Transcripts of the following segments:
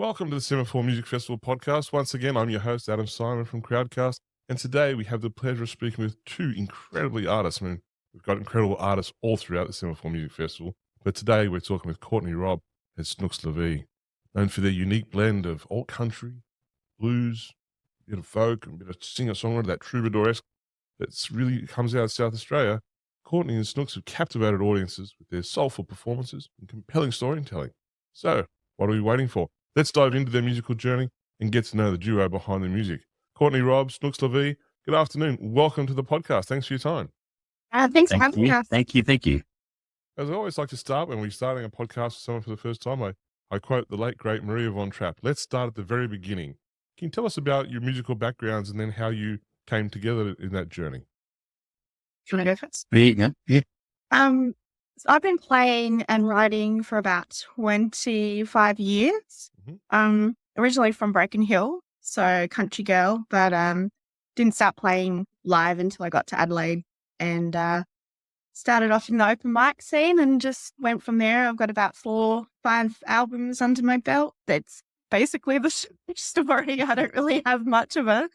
Welcome to the Semaphore Music Festival podcast. Once again, I'm your host, Adam Simon from CrowdCast, and today we have the pleasure of speaking with two incredibly artists. I mean, we've got incredible artists all throughout the Semaphore Music Festival, but today we're talking with Courtney Robb and Snooks La Vie, known for their unique blend of alt country, blues, a bit of folk, and a bit of singer-songwriter, that troubadour-esque that really comes out of South Australia. Courtney and Snooks have captivated audiences with their soulful performances and compelling storytelling. So, what are we waiting for? Let's dive into their musical journey and get to know the duo behind the music. Courtney Robb, Snooks La Vie, good afternoon. Welcome to the podcast. Thanks for your time. Thanks for having us. Thank you. As I always like to start when we're starting a podcast with someone for the first time, I quote the late, great Maria von Trapp. Let's start at the very beginning. Can you tell us about your musical backgrounds and then how you came together in that journey? Do you want to go first? Yeah. So I've been playing and writing for about 25 years. Originally from Broken Hill, so country girl, but didn't start playing live until I got to Adelaide and started off in the open mic scene and just went from there. I've got about 4-5 albums under my belt. That's basically the story. I don't really have much of a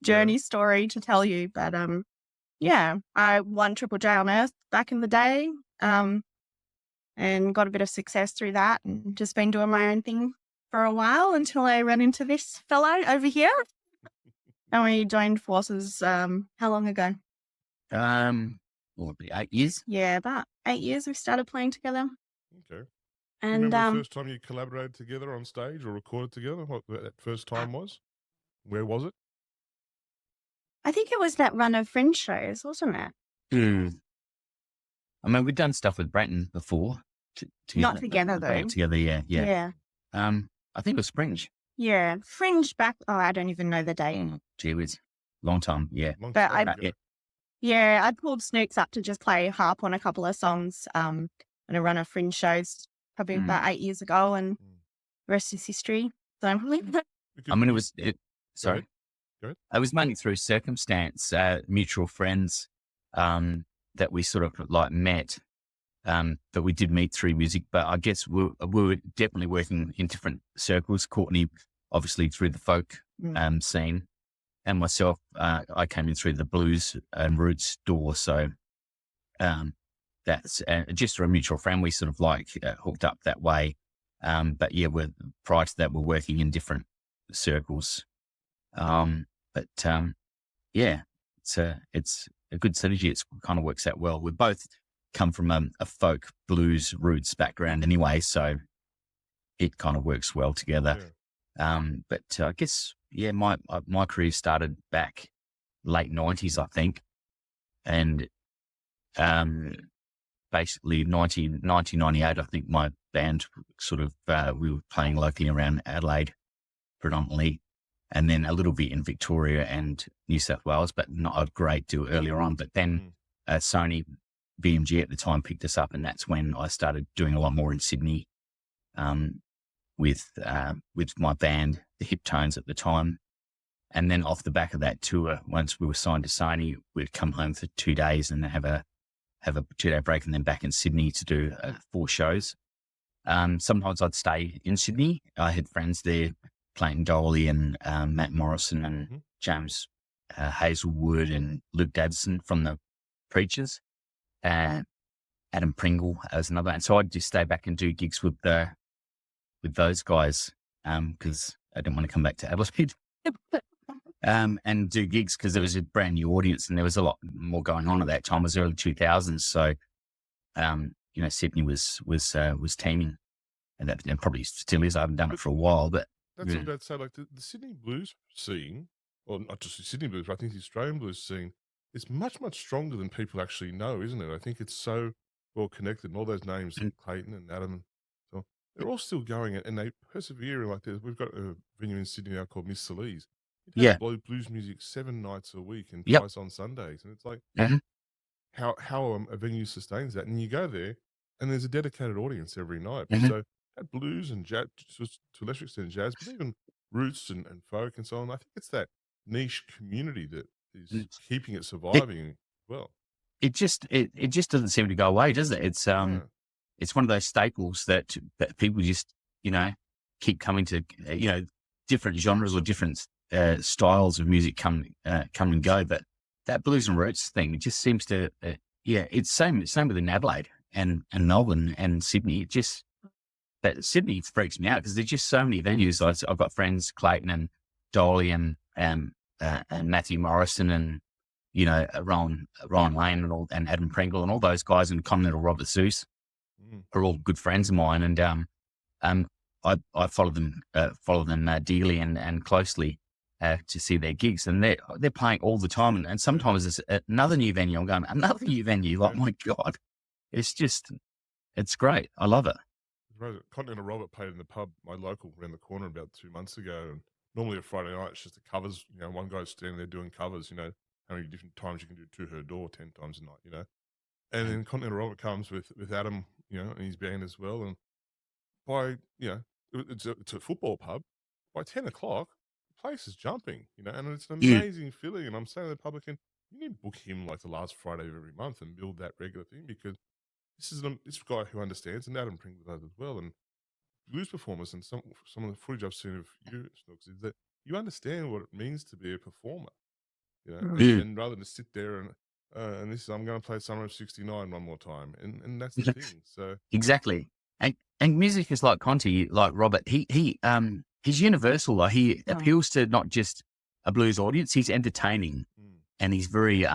journey story to tell you, but yeah, I won Triple J on Earth back in the day. And got a bit of success through that and just been doing my own thing for a while until I ran into this fellow over here. And we joined forces, how long ago? What would be 8 years? Yeah, about 8 years we started playing together. Okay. And remember the first time you collaborated together on stage or recorded together? What that first time was? Where was it? I think it was that run of Fringe shows, wasn't it? I mean, we've done stuff with Bratton before. Not together, though. Together, yeah. I think it was Fringe. Yeah, Fringe back. Oh, I don't even know the date. Gee whiz, long time, yeah. But I pulled Snooks up to just play harp on a couple of songs on a run of Fringe shows probably about 8 years ago, and the rest is history. So I mean, it was mainly through circumstance, mutual friends that we sort of like met. But we did meet through music, but I guess we were definitely working in different circles. Courtney, obviously through the folk scene, and myself, I came in through the blues and roots door. So that's just through a mutual friend, we sort of like hooked up that way. But yeah, prior to that, we're working in different circles. Yeah, it's a good synergy. It kind of works out well. We both come from a folk blues roots background anyway, so it kind of works well together. Yeah. But I guess, yeah, my career started back late 90s, I think. And basically 1998, I think my band sort of, we were playing locally around Adelaide predominantly, and then a little bit in Victoria and New South Wales, but not a great deal earlier on. But then Sony BMG at the time picked us up, and that's when I started doing a lot more in Sydney with my band, the Hip Tones at the time. And then off the back of that tour, once we were signed to Sony, we'd come home for 2 days and then have a 2-day break, and then back in Sydney to do 4 shows. Sometimes I'd stay in Sydney. I had friends there, Clayton Doley and Matt Morrison and James Hazelwood and Luke Davison from the Preachers. Adam Pringle as another, and so I'd just stay back and do gigs with those guys because I didn't want to come back to Adelaide and do gigs because there was a brand new audience and there was a lot more going on at that time. It was early 2000s, so Sydney was teeming, and probably still is. I haven't done it for a while, but that's what I'd say. Like the Sydney blues scene, or not just the Sydney blues, but I think the Australian blues scene. It's much, much stronger than people actually know, isn't it? I think it's so well connected, and all those names, Clayton and Adam, so they're all still going, and they persevere. Like we've got a venue in Sydney now called Miss Salise. It does blues music 7 nights a week and twice on Sundays, and it's like how a venue sustains that. And you go there, and there's a dedicated audience every night. So at blues and jazz, to a lesser extent jazz, but even roots and folk and so on. I think it's that niche community that is keeping it surviving well. It just doesn't seem to go away, does it? It's one of those staples that people just keep coming to, different genres or different styles of music come and go. But that blues and roots thing, it just seems to, it's same within Adelaide and Melbourne and Sydney. But Sydney freaks me out because there's just so many venues. I've got friends, Clayton and Dolly and Matthew Morrison and, Ron Lane and Adam Pringle and all those guys and Continental Robert Zeus are all good friends of mine. And I follow them dearly and closely to see their gigs, and they're playing all the time. And sometimes it's another new venue. I'm going, another new venue. Like, my God, it's great. I love it. Continental Robert played in the pub, my local, around the corner about 2 months ago. And normally a Friday night, it's just the covers. One guy's standing there doing covers. How many different times you can do To Her Door 10 times a night. And then Continental Robert comes with Adam, and his band as well. And by it's a football pub. By 10 o'clock, the place is jumping. And it's an amazing feeling. And I'm saying to the publican, you need to book him like the last Friday of every month and build that regular thing, because this guy who understands, and Adam Pringle does as well, and blues performers, and some of the footage I've seen of you, Snooks, is that you understand what it means to be a performer, and rather than sit there and I'm going to play Summer of '69 one more time, and that's the thing. So exactly, and music is like Conti, like Robert. He's universal. Like, he appeals to not just a blues audience. He's entertaining, and he's very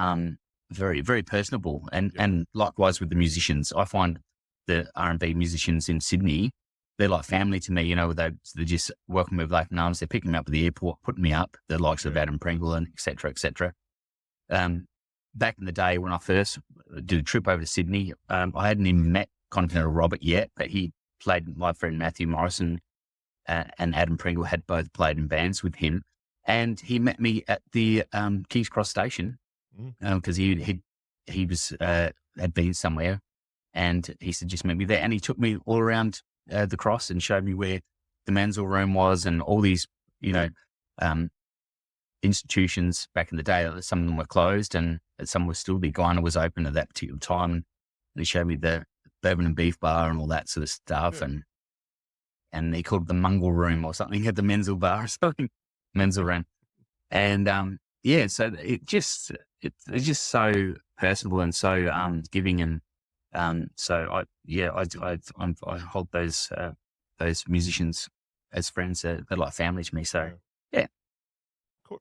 very, very personable, and likewise with the musicians. I find the R&B musicians in Sydney, they're like family to me. They just welcome me with open arms. They're picking me up at the airport, putting me up. The likes of Adam Pringle and et cetera, et cetera. Back in the day when I first did a trip over to Sydney, I hadn't even met Continental Robert yet, but he played. My friend Matthew Morrison and Adam Pringle had both played in bands with him, and he met me at the Kings Cross station. Because he was had been somewhere, and he said, just meet me there. And he took me all around the cross and showed me where the Mansell room was, and all these institutions back in the day. Some of them were closed and some were still. The Guyana was open at that particular time, and he showed me the bourbon and beef bar and all that sort of stuff. And he called it the Mungle room or something. He had the Menzel bar or something, Menzel room. And so it's just so personal and so giving, and so I hold those musicians as friends. They're like family to me. So yeah.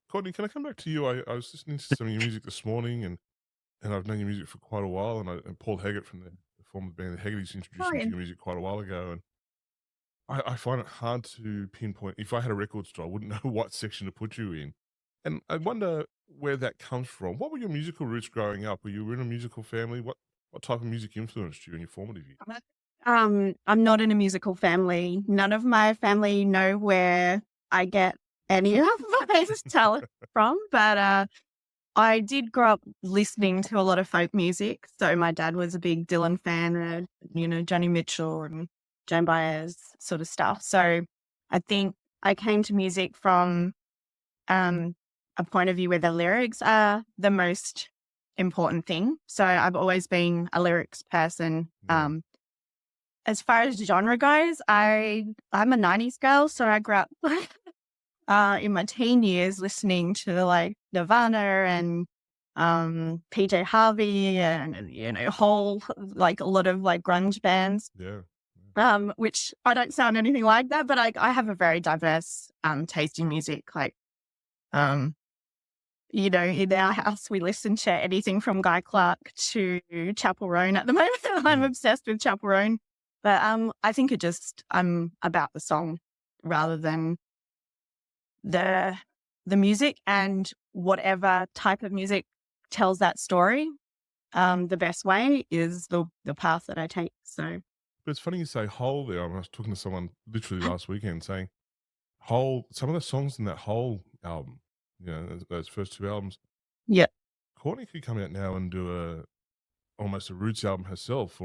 Courtney, can I come back to you? I was listening to some of your music this morning, and I've known your music for quite a while. And Paul Haggett from the former band, the Haggertys, introduced me to your music quite a while ago, and I find it hard to pinpoint. If I had a record store, I wouldn't know what section to put you in. And I wonder where that comes from. What were your musical roots growing up? Were you in a musical family? What type of music influenced you in your formative years? I'm not in a musical family. None of my family know where I get any of my talent from, but I did grow up listening to a lot of folk music. So my dad was a big Dylan fan, Joni Mitchell and Joan Baez sort of stuff. So I think I came to music from a point of view where the lyrics are the most important thing. So I've always been a lyrics person. As far as genre goes, I'm a 90s girl, so I grew up in my teen years listening to like Nirvana and PJ Harvey and whole like a lot of like grunge bands. Which I don't sound anything like that, but I have a very diverse taste in music. Like in our house, we listen to anything from Guy Clark to Chapel Roan at the moment. I'm obsessed with Chapel Roan. But I think I'm about the song rather than the music, and whatever type of music tells that story. The best way is the path that I take. So, but it's funny you say Hole there. I was talking to someone literally last weekend saying Hole. Some of the songs in that Hole album, those first two albums. Yeah, Courtney could come out now and do almost a roots album herself,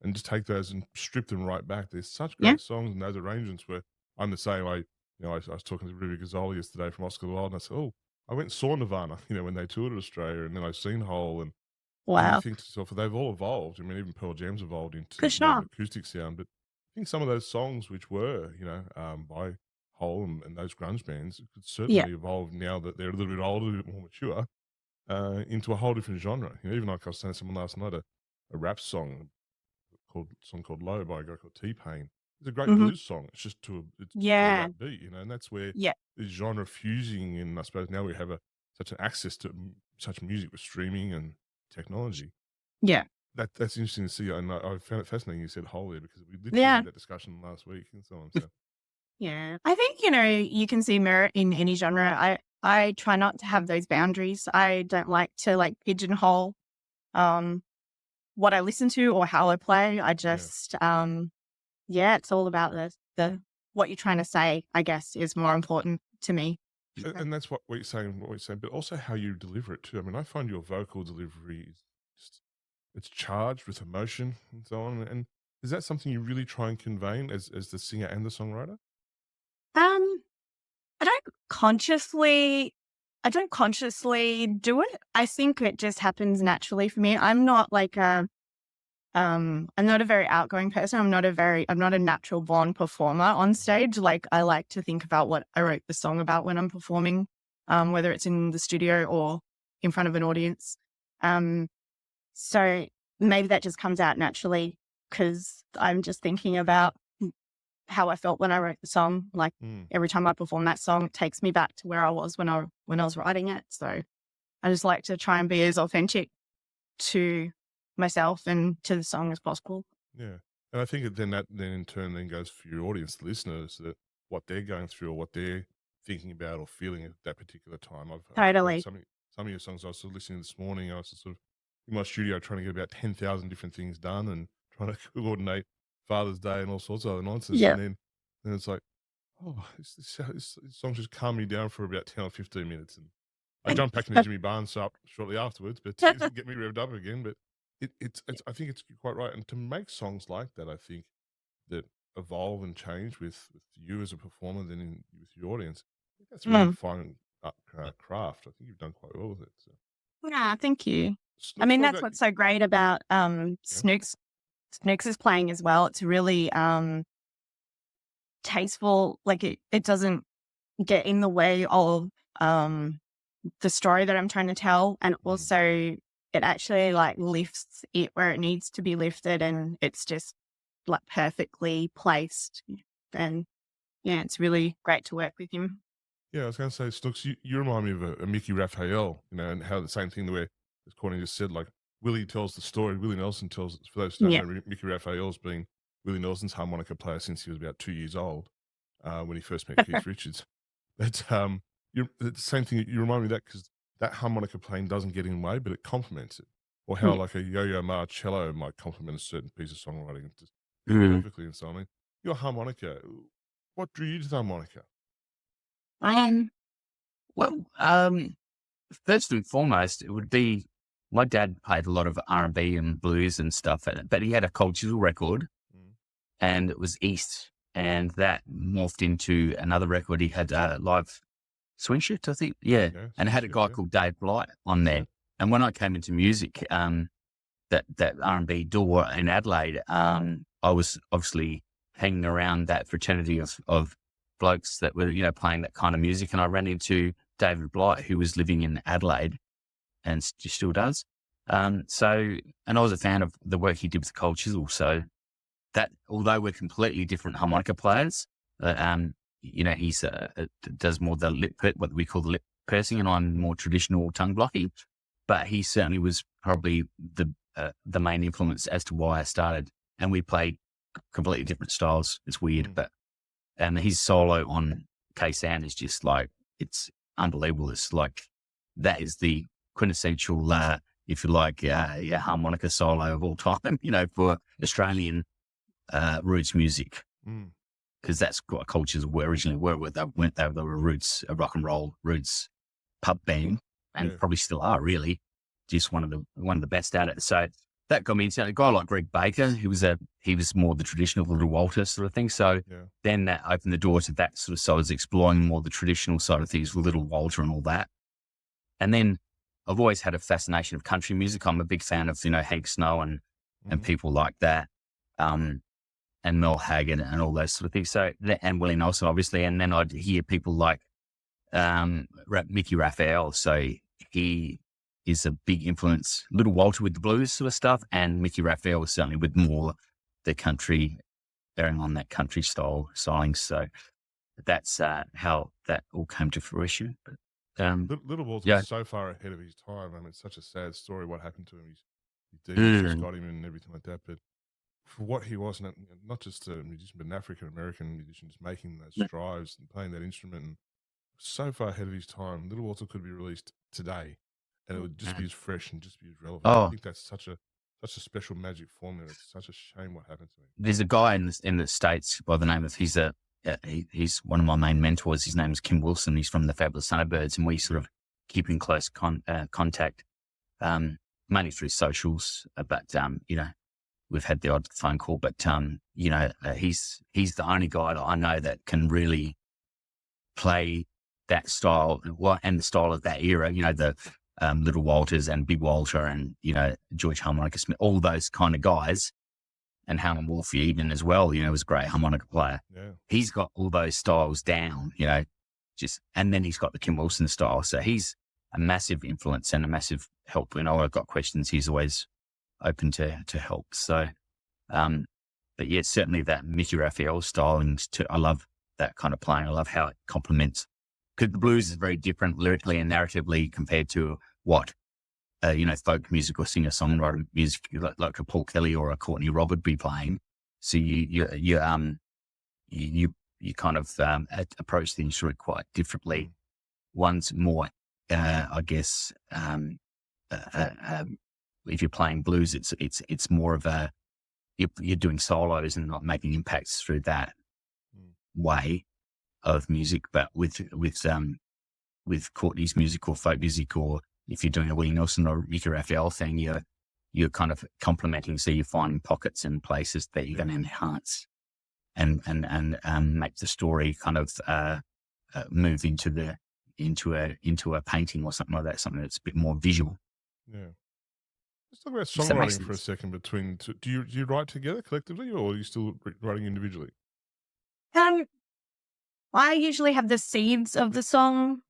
and just take those and strip them right back. There's such great songs, and those arrangements where I'm the same. I was talking to Ruby Gazzoli yesterday from Oscar the Wild, and I said, I went and saw Nirvana, when they toured Australia, and then I've seen Hole, and wow. you think to yourself, they've all evolved. I mean, even Pearl Jam's evolved into For sure. acoustic sound, but think some of those songs which were, by Hole and those grunge bands could Yeah. certainly evolve now that they're a little bit older, a little bit more mature, into a whole different genre. Even like I was saying to someone last night, a rap song called Low by a guy called T-Pain. It's a great Hmm. blues song. It's just to a Yeah. rap beat, and that's where Yeah. this genre fusing, and I suppose now we have such an access to such music with streaming and technology. Yeah. That's interesting to see, and I found it fascinating you said Hole there because we literally Yeah. had that discussion last week and so on. So Yeah. I think, you can see merit in any genre. I try not to have those boundaries. I don't like to pigeonhole what I listen to or how I play. I just it's all about the what you're trying to say, I guess, is more important to me. and that's what you're saying, but also how you deliver it too. I mean, I find your vocal delivery is just, it's charged with emotion and so on. And is that something you really try and convey as the singer and the songwriter? Um, I don't consciously do it. I think it just happens naturally for me. I'm not I'm not a very outgoing person. I'm not a natural born performer on stage. Like, I like to think about what I wrote the song about when I'm performing, whether it's in the studio or in front of an audience. So maybe that just comes naturally because I'm just thinking about how I felt when I wrote the song. Like, every time I perform that song, it takes me back to where I was when I was writing it. So I just like to try and be as authentic to myself and to the song as possible. Yeah. And I think that then in turn goes for your audience, the listeners, that what they're going through or what they're thinking about or feeling at that particular time. I've heard Totally. some of your songs I was listening this morning. I was sort of in my studio trying to get about 10,000 different things done and trying to coordinate Father's Day and all sorts of other nonsense. Yeah. And then it's like, oh, this song just calmed me down for about 10 or 15 minutes. And I jumped back into Jimmy Barnes up shortly afterwards, but to get me revved up again. But it's I think it's quite right. And to make songs like that, I think that evolve and change with you as a performer, then with your audience, I think that's a really fine craft. I think you've done quite well with it. So. Yeah, thank you. Snooks, I mean, what that's about what's so great about Snooks. Snooks is playing as well. It's really tasteful. Like, it doesn't get in the way of the story that I'm trying to tell, and also it actually lifts it where it needs to be lifted, and it's just perfectly placed. And yeah, it's really great to work with him. Yeah, I was going to say, Snooks, you remind me of a Mickey Raphael, and how the same thing the way, as Courtney just said, like Willie tells the story. Willie Nelson tells, for those who don't know, Mickey Raphael's been Willie Nelson's harmonica player since he was about 2 years old, when he first met Keith Richards. But the same thing, you remind me of that because that harmonica playing doesn't get in the way, but it complements it. Or how like a Yo-Yo Ma cello might complement a certain piece of songwriting just perfectly and so on. I mean, your harmonica, what drew you to the harmonica? First and foremost, it would be my dad played a lot of R&B and blues and stuff, but he had a cold chisel record, and it was East, and that morphed into another record. He had live swing shift, I think, and it had a guy called Dave Blight on there. And when I came into music, that R&B door in Adelaide, I was obviously hanging around that fraternity of blokes that were, playing that kind of music. And I ran into David Blight, who was living in Adelaide and still does. And I was a fan of the work he did with Cold Chisel. So that, although we're completely different harmonica players, he does more what we call the lip pursing, and I'm more traditional tongue blocking. But he certainly was probably the main influence as to why I started. And we played completely different styles. It's weird, and his solo on K-Sound is just it's unbelievable. It's that is the quintessential, if you like, harmonica solo of all time, for Australian roots music. Because that's what cultures were originally were. They were roots, a rock and roll roots pub band, and probably still are, really. Just one of the best at it. So that got me into a guy like Greg Baker, he was more the traditional Little Walter sort of thing. So then that opened the door to that sort of. So I was exploring more the traditional side of things with Little Walter and all that. And then I've always had a fascination of country music. I'm a big fan of Hank Snow and people like that. And and Mel Haggard and all those sort of things. So, and Willie Nelson, obviously. And then I'd hear people like Mickey Raphael. So he is a big influence. Little Walter with the blues sort of stuff, and Mickey Raphael was certainly with more the country, bearing on that country styling. So that's how that all came to fruition. But, Little Walter was so far ahead of his time. I mean, it's such a sad story what happened to him. His demons just got him and everything like that. But for what he was, not just a musician, but an African-American musician, just making those strides and playing that instrument, and so far ahead of his time. Little Walter could be released today, and it would just be as fresh and just be as relevant. I think that's such a special magic formula. It's such a shame what happened to him. There's a guy in the States by the name of, he's one of my main mentors. His name is Kim Wilson. He's from the Fabulous Thunderbirds, and we sort of keep in close contact, mainly through socials. But we've had the odd phone call. But he's the only guy that I know that can really play that style, and the style of that era. The Little Walters and Big Walter and George Harmonica Smith, all those kind of guys. And Howlin' Wolf even as well, was a great harmonica player. Yeah. He's got all those styles down, and then he's got the Kim Wilson style. So he's a massive influence and a massive help. I've got questions, he's always open to help. So, but yeah, certainly that Mickey Raphael styling, I love that kind of playing. I love how it complements, because the blues is very different lyrically and narratively compared to what folk music or singer-songwriter music like a Paul Kelly or a Courtney Robb would be playing. So you kind of approach the instrument quite differently. One's more, I guess, if you're playing blues, it's more of you're doing solos and not making impacts through that way of music. But with Courtney's music or folk music, or if you're doing a Willie Nelson or Mickey Raphael thing, you're kind of complementing. So you're finding pockets and places that you're going to enhance and make the story kind of move into a painting or something like that, something that's a bit more visual. Yeah. Let's talk about songwriting for a second. Between two. Do you write together collectively, or are you still writing individually? I usually have the seeds of the song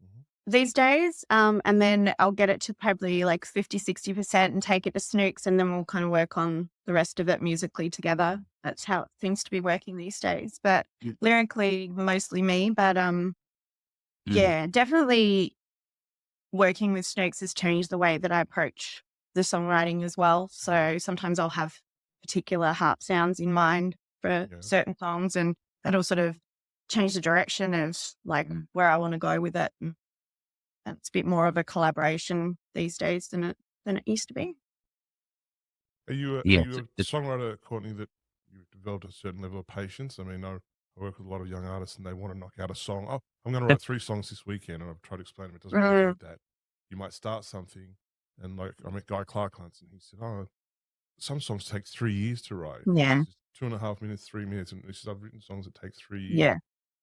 these days, and then I'll get it to probably like 50-60% and take it to Snooks, and then we'll kind of work on the rest of it musically together. That's how it seems to be working these days. But lyrically, mostly me. But yeah, definitely working with Snooks has changed the way that I approach the songwriting as well. So sometimes I'll have particular harp sounds in mind for certain songs, and that'll sort of change the direction of like where I want to go with it. And it's a bit more of a collaboration these days than it used to be. Are you a songwriter, Courtney, that you've developed a certain level of patience? I mean, I work with a lot of young artists and they want to knock out a song. Oh, I'm going to write 3 songs this weekend, and I've tried to explain to them it doesn't work like that. You might start something, and like I met Guy Clark once, and he said, some songs take 3 years to write. Yeah. 2.5 minutes, 3 minutes, and he said, I've written songs that take 3 years. Yeah.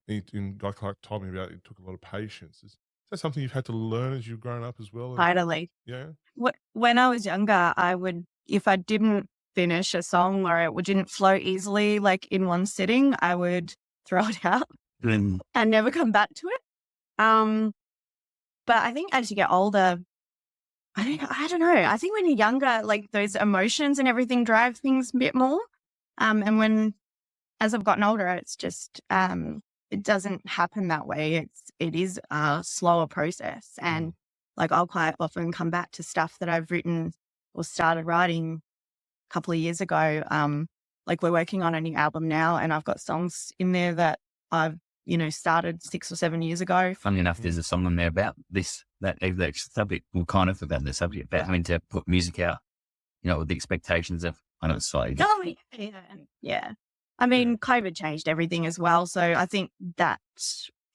And Guy Clark told me about it took a lot of patience. Is that something you've had to learn as you've grown up as well? Totally. Yeah. When I was younger, I would, if I didn't finish a song or it didn't flow easily, like in one sitting, I would throw it out and never come back to it. But I think as you get older, I don't know. I think when you're younger, like those emotions and everything drive things a bit more. And as I've gotten older, it's just, it doesn't happen that way. It is a slower process. And like I'll quite often come back to stuff that I've written or started writing a couple of years ago. Like we're working on a new album now, and I've got songs in there that I've, started 6 or 7 years ago. Funny enough, there's a song in there about that subject, well, kind of about the subject, about having to put music out, with the expectations of, I know it's slightly different. Oh, yeah. I mean, COVID changed everything as well. So I think that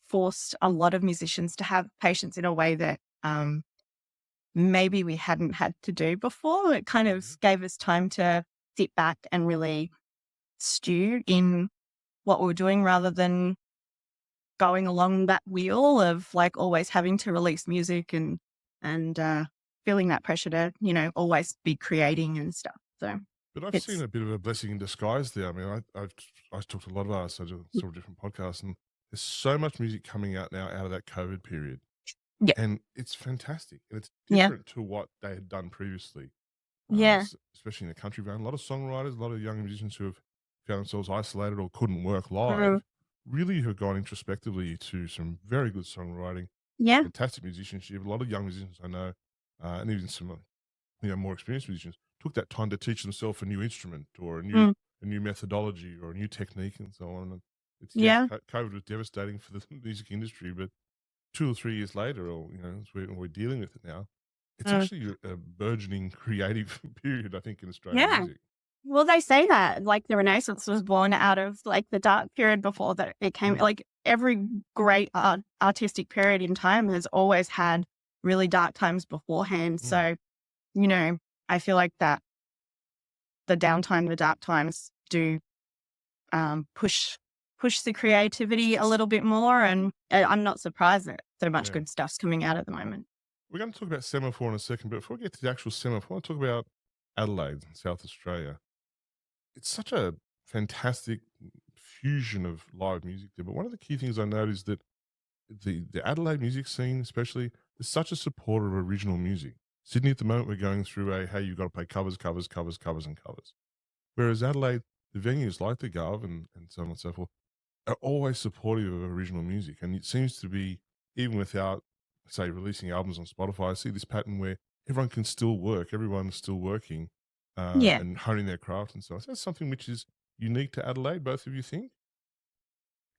forced a lot of musicians to have patience in a way that maybe we hadn't had to do before. It kind of gave us time to sit back and really stew in what we were doing, rather than going along that wheel of like always having to release music and feeling that pressure to, always be creating and stuff. So But I've seen It's a bit of a blessing in disguise there. I mean, I've talked to a lot of artists. I do several different podcasts, and there's so much music coming out now out of that COVID period, yeah, and it's fantastic. And it's yeah, different to what they had done previously, yeah, especially in the country vein. A lot of songwriters, a lot of young musicians who have found themselves isolated or couldn't work mm, live, really have gone introspectively to some very good songwriting, yeah, fantastic musicianship. A lot of young musicians I know, and even some more experienced musicians took that time to teach themselves a new instrument or mm, a new methodology or a new technique and so on. And it's yeah, COVID was devastating for the music industry, but 2 or 3 years later, or as we're dealing with it now, it's mm, actually a burgeoning creative period, I think, in Australian yeah. music. Well, they say that like the Renaissance was born out of like the dark period before that it came. Mm, Like every great artistic period in time has always had really dark times beforehand. mm, So I feel like that the downtime, the dark times do push the creativity a little bit more, and I'm not surprised that so much yeah. good stuff's coming out at the moment. We're going to talk about Semaphore in a second, but before we get to the actual Semaphore, I want to talk about Adelaide, South Australia. It's such a fantastic fusion of live music there. But one of the key things I noticed that the Adelaide music scene, especially, is such a supporter of original music. Sydney at the moment, we're going through a hey, you've got to play covers, covers, covers, covers, and covers. Whereas Adelaide, the venues like the Gov and so on and so forth are always supportive of original music. And it seems to be, even without, say, releasing albums on Spotify, I see this pattern where everyone can still work, everyone's still working Yeah. and honing their craft and so on. So that's something which is unique to Adelaide, both of you think?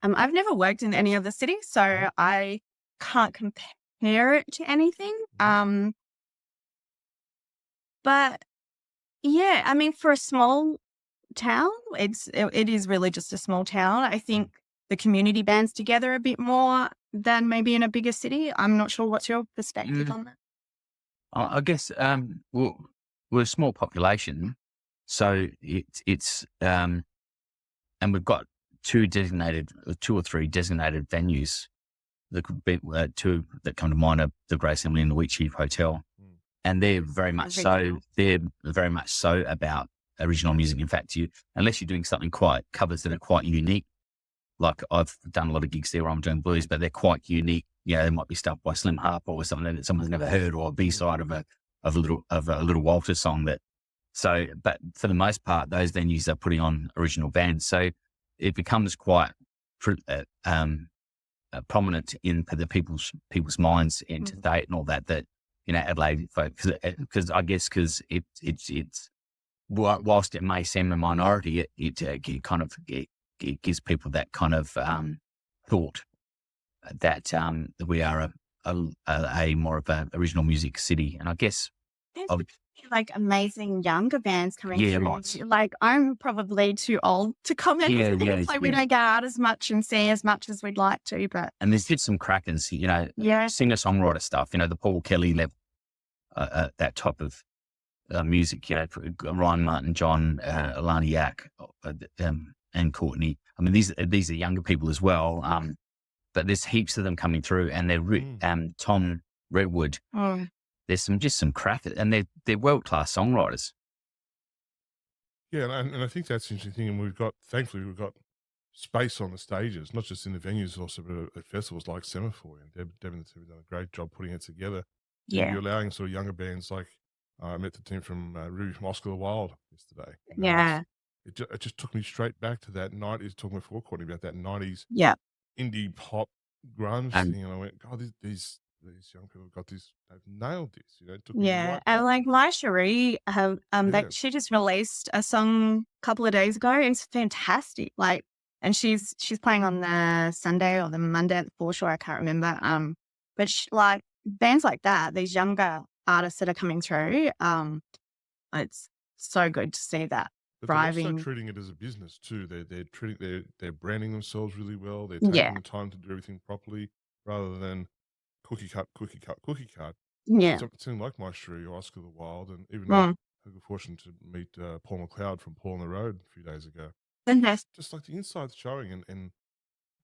I've never worked in any other city, Mhm, so I can't compare it to anything. mhm, But yeah, I mean, for a small town, it is really just a small town. I mm. think the community bands together a bit more than maybe in a bigger city. I'm not sure what's your perspective Mm, on that. I guess we're a small population, so and we've got two or three designated venues. There could be two that come to mind are the Grey Assembly and the Wheat Chief Hotel, Mm. and they're very much so. Original. They're very much so about original music. In fact, unless you're doing something quite covers that are quite unique, like I've done a lot of gigs there where I'm doing blues, but they're quite unique. There might be stuff by Slim Harper or something that someone's never heard, or a B side of a little Walter song that. So, but for the most part, those venues are putting on original bands, so it becomes quite prominent in the people's minds in Mm. today and all that. That Adelaide folks, because I guess because it's whilst it may seem a minority, it kind of it gives people that kind of thought that we are a more of a original music city, and I guess There's of like amazing younger bands coming yeah, through. lots. Like I'm probably too old to comment Yeah, on yeah, things. Like we yeah. don't go out as much and see as much as we'd like to, but And there's just some crackers, yeah, singer-songwriter stuff, the Paul Kelly level, that type of music, Ryan Martin, John, Alana Yak, and Courtney. I mean, these are younger people as well, but there's heaps of them coming through, and they're Tom Redwood. mm, There's some crackers, and they're world-class songwriters. Yeah, and I think that's an interesting thing. And thankfully, we've got space on the stages, not just in the venues, also but at festivals like Semaphore. And Deb and the team have done a great job putting it together. yeah, You're allowing sort of younger bands like I met the team from Ruby from Oscar the Wild yesterday. yeah, It just took me straight back to that 90s, talking before Courtney about that 90s yeah. indie pop grunge And thing. And I went, God, these young people have got this, they've nailed this. It took me Yeah, right and back. like my Cherie, Yeah. that she just released a song a couple of days ago. It's fantastic. Like, and she's playing on the Sunday or the Monday at the foreshore. I can't remember. But like bands like that, these younger artists that are coming through, it's so good to see that But they're also thriving. treating it as a business too. They're branding themselves really well. They're Yeah, taking the time to do everything properly rather than cookie cut, cookie cut, cookie cut. yeah, Something like My Cherie or Oscar the Wild, and even mm. had the fortune to meet Paul McLeod from Paul on the Road a few days ago. Fantastic. Just like the insides showing and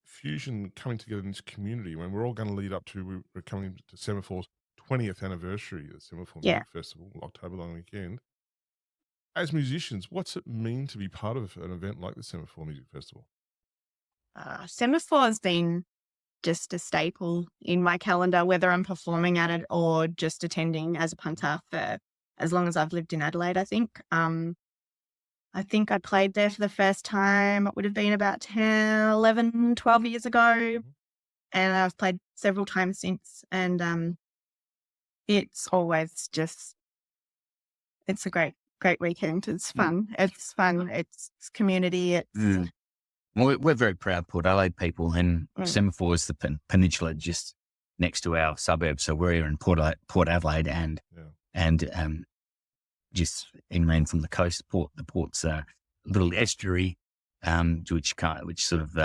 fusion coming together in this community when we're all going to lead up to we're coming to Semaphore's 20th anniversary of the Semaphore Yeah, Music Festival, October long weekend. as musicians, what's it mean to be part of an event like the Semaphore Music Festival? Semaphore has been just a staple in my calendar, whether I'm performing at it or just attending as a punter for as long as I've lived in Adelaide, I think. I think I played there for the first time. It would have been about 10, 11, 12 years ago. And I've played several times since. And it's always just, it's a great weekend. It's fun. It's fun. It's community. It's Well, we're very proud Port Adelaide people, and Semaphore is the peninsula just next to our suburb. So we're here in Port Adelaide, and just inland from the coast. The port's a little estuary, which sort of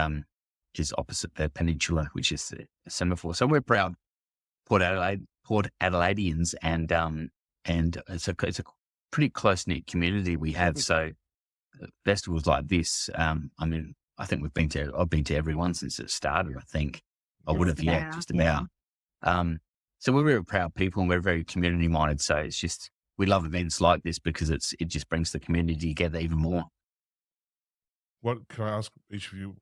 is opposite the peninsula, which is Semaphore. So we're proud Port Adelaideans, and it's a pretty close knit community we have. So festivals like this, I mean, I think I've been to every one since it started. I think I would have, just about. So we're very proud people, and we're very community minded. So it's just, we love events like this because it just brings the community together even more. What can I ask each of you?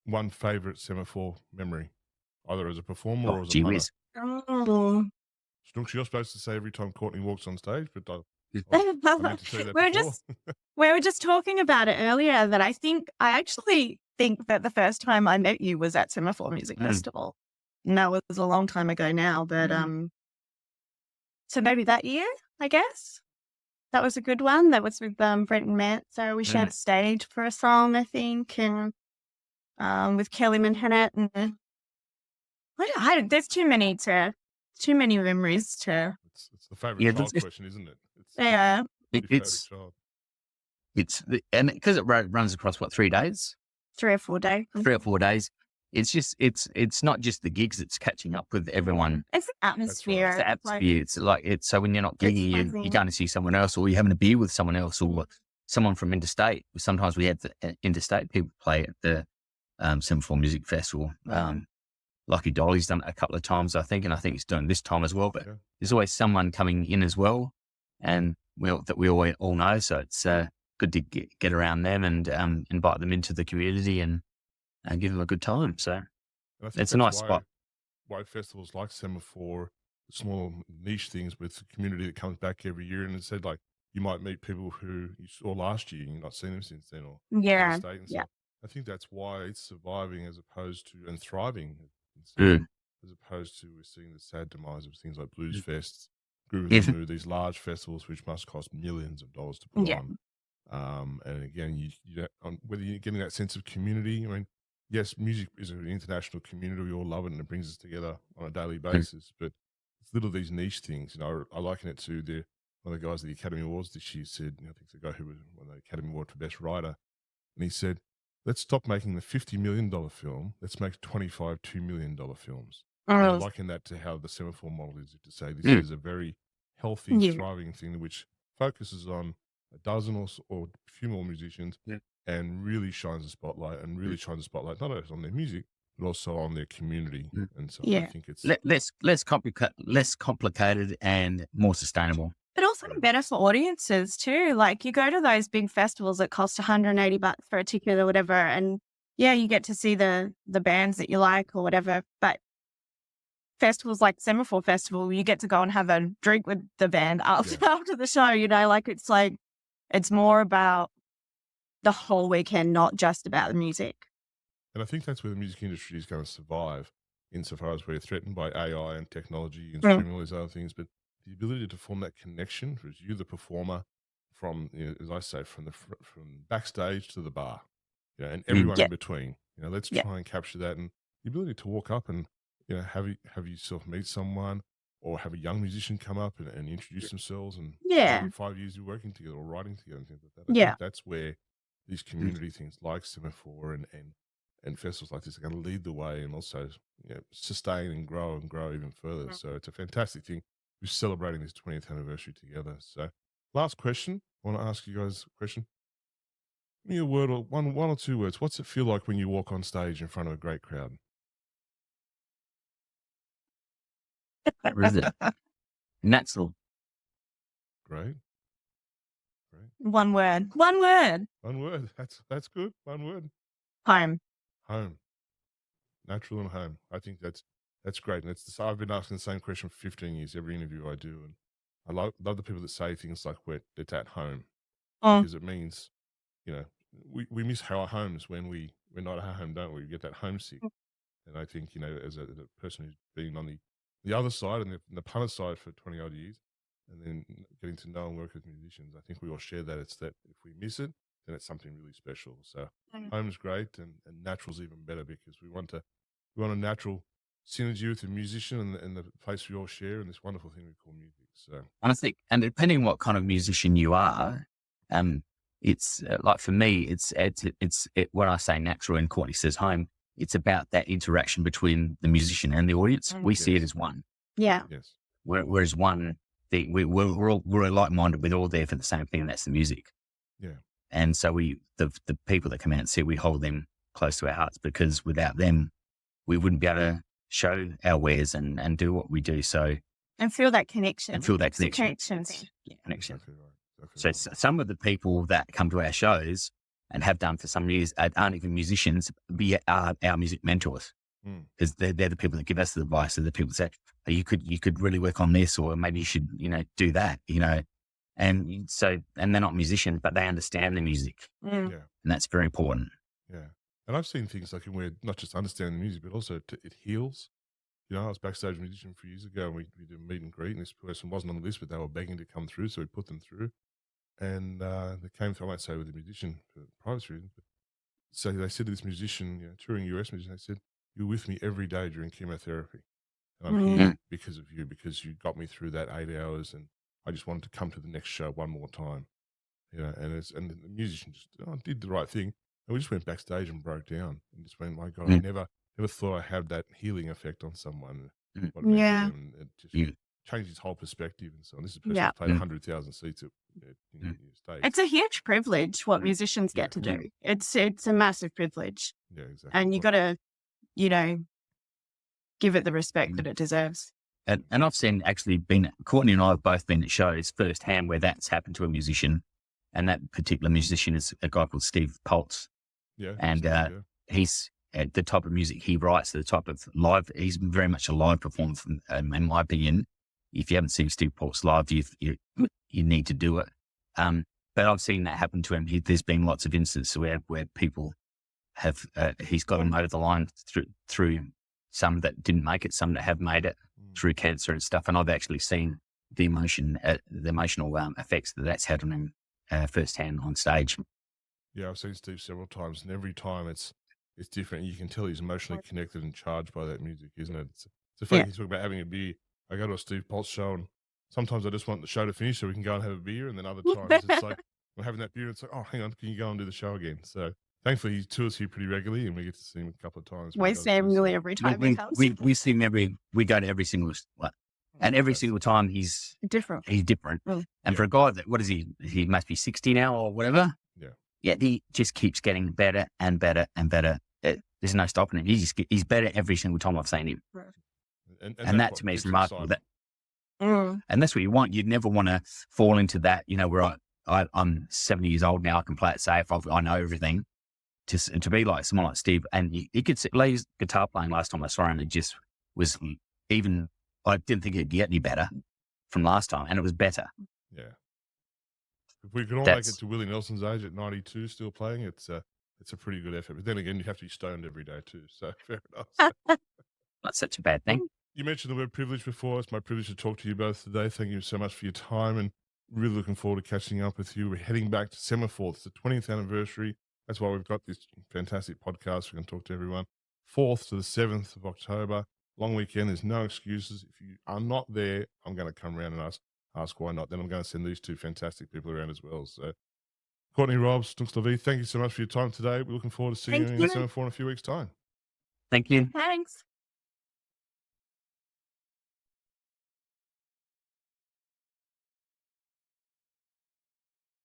One favourite Semaphore memory, either as a performer or as a punter. Snooks, you're supposed to say every time Courtney walks on stage, but I meant to say that before. We were just talking about it earlier that I actually think that the first time I met you was at Semaphore Music Festival. And that was a long time ago now, but so maybe that year, I guess. That was a good one. That was with Brent and Matt. So we shared a stage for a song, I think, and with Kelly Manhattan. And there's too many memories to. It's the favourite child question, isn't it? And because it runs across 3 days? 3 or 4 days. 3 or 4 days. It's just, it's not just the gigs, it's catching up with everyone. It's the atmosphere. It's the atmosphere. So when you're not gigging, you're going to see someone else, or you're having a beer with someone else, or someone from interstate. Sometimes we have the interstate people play at the Semaphore Music Festival. Lucky Dolly's done it a couple of times, I think, and I think it's doing this time as well. But there's always someone coming in as well, and that we all know. So it's good to get around them and invite them into the community and give them a good time. So it's a nice spot. Why festivals like Semaphore, small niche things with the community that comes back every year, and it said like you might meet people who you saw last year and you've not seen them since then, or I think that's why it's surviving as opposed to and thriving, as opposed to we're seeing the sad demise of things like Blues Fests, these large festivals which must cost millions of dollars to put on. And again, you don't, whether you're getting that sense of community. I mean, yes, music is an international community. We all love it, and it brings us together on a daily basis. But it's little these niche things. I liken it to one of the guys at the Academy Awards this year said, I think the guy who won the Academy Award for Best Writer, and he said, let's stop making the $50 million film. Let's make 25 $2 million films. I liken that to how the Semaphore model is, to say this is a very healthy, thriving thing which focuses on a dozen or a few more musicians and really shines a spotlight not only on their music, but also on their community. And so I think it's less complicated and more sustainable. But also better for audiences too. Like you go to those big festivals that cost $180 for a ticket or whatever, and you get to see the bands that you like or whatever. But festivals like Semaphore Festival, you get to go and have a drink with the band after the show. It's more about the whole weekend, not just about the music. And I think that's where the music industry is going to survive, insofar as we're threatened by AI and technology and streaming all these other things. But the ability to form that connection, as you, the performer, from, as I say, from backstage to the bar, and everyone in between. Let's try and capture that, and the ability to walk up and have yourself meet someone, or have a young musician come up and introduce themselves, and 5 years you're working together or writing together and things like that. I think that's where these community things like Semaphore and festivals like this are going to lead the way, and also sustain and grow even further. So it's a fantastic thing. We're celebrating this 20th anniversary together. So last question, I want to ask you guys a question. Give me a word, or one or two words. What's it feel like when you walk on stage in front of a great crowd? What is it? Natural. Great. Right. One word. One word. One word. That's good. One word. Home. Home. Natural and home. I think that's great. And I've been asking the same question for 15 years, every interview I do. And I love the people that say things like it's at home, because it means, we miss our homes when we're not at home, don't we? We get that homesick. And I think, as a person who's been on the other side and the punter side for 20 odd years, and then getting to know and work with musicians, I think we all share that. It's that if we miss it, then it's something really special. So home's great, and natural's even better, because we want a natural synergy with the musician and the place we all share, and this wonderful thing we call music. So, and I think, and depending on what kind of musician you are, it's like for me, it's when I say natural and Courtney says home, it's about that interaction between the musician and the audience. We see it as one. Yeah. Yes. Whereas one thing, we're like-minded. We're all there for the same thing, and that's the music. Yeah. And so the people that come out and see, we hold them close to our hearts, because without them, we wouldn't be able to show our wares and do what we do. So, and feel that connection. It's a connection. Yeah, connection. Exactly right. So some of the people that come to our shows and have done for some years aren't even musicians, are our music mentors, because they're the people that give us the advice. They're the people that say, oh, you could really work on this, or maybe you should, do that, and they're not musicians, but they understand the music. Yeah. And that's very important. Yeah. And I've seen things like where not just understanding the music, but also it heals. I was backstage musician a few years ago, and we did a meet and greet, and this person wasn't on the list, but they were begging to come through, so we put them through. And they came through, I won't say with the musician for privacy reasons, but so they said to this musician, touring US musician, they said, "You're with me every day during chemotherapy. And I'm here because of you, because you got me through that 8 hours, and I just wanted to come to the next show one more time." And the musician just did the right thing. And we just went backstage and broke down and just went, my God, I never thought I'd have that healing effect on someone. What it meant to them. It just changed his whole perspective and so on. This is a person who's played 100,000 seats at stage. It's a huge privilege what musicians get to do. It's a massive privilege. Yeah, exactly. And you got to, give it the respect that it deserves. And I've seen Courtney and I have both been at shows firsthand where that's happened to a musician. And that particular musician is a guy called Steve Pultz. Yeah. And he's the type of music he writes, the type of live, he's very much a live performer, in my opinion. If you haven't seen Steve Pultz live, you need to do it. But I've seen that happen to him. There's been lots of instances where people have, he's got them over the line through some that didn't make it, some that have made it through cancer and stuff. And I've actually seen the emotional effects that's had on him firsthand on stage. Yeah, I've seen Steve several times, and every time it's different. You can tell he's emotionally connected and charged by that music, isn't it? It's a funny thing to talk about having a beer. I go to a Steve Pultz show, and sometimes I just want the show to finish so we can go and have a beer, and then other times it's like we're having that beer, and it's like, oh, hang on, can you go and do the show again? So thankfully he tours here pretty regularly, and we get to see him a couple of times. We see him nearly every time he comes. We see him we go to every single one. And every single time he's different. He's different. And for a guy that, what is he? He must be 60 now or whatever. Yeah. Yeah, he just keeps getting better and better and better. There's no stopping him. He's better every single time I've seen him. Right. And that to me is remarkable. And that's what you want. You'd never want to fall into that, where I'm 70 years old now. I can play it safe. I know everything. To be like someone like Steve, and he could play his guitar playing last time I saw him. It just was even. I didn't think it'd get any better from last time, and it was better. Yeah. If we can all make it to Willie Nelson's age at 92, still playing, it's a pretty good effort. But then again, you have to be stoned every day too. So fair enough. Not such a bad thing. You mentioned the word privilege before. It's my privilege to talk to you both today. Thank you so much for your time, and really looking forward to catching up with you. We're heading back to Semaphore. It's the 20th anniversary. That's why we've got this fantastic podcast. We can talk to everyone. 4th to the 7th of October. Long weekend. There's no excuses. If you are not there, I'm going to come around and ask why not. Then I'm going to send these two fantastic people around as well. So, Courtney Robb, Snooks La Vie, thank you so much for your time today. We're looking forward to seeing you in Semaphore in a few weeks' time. Thank you. Thanks.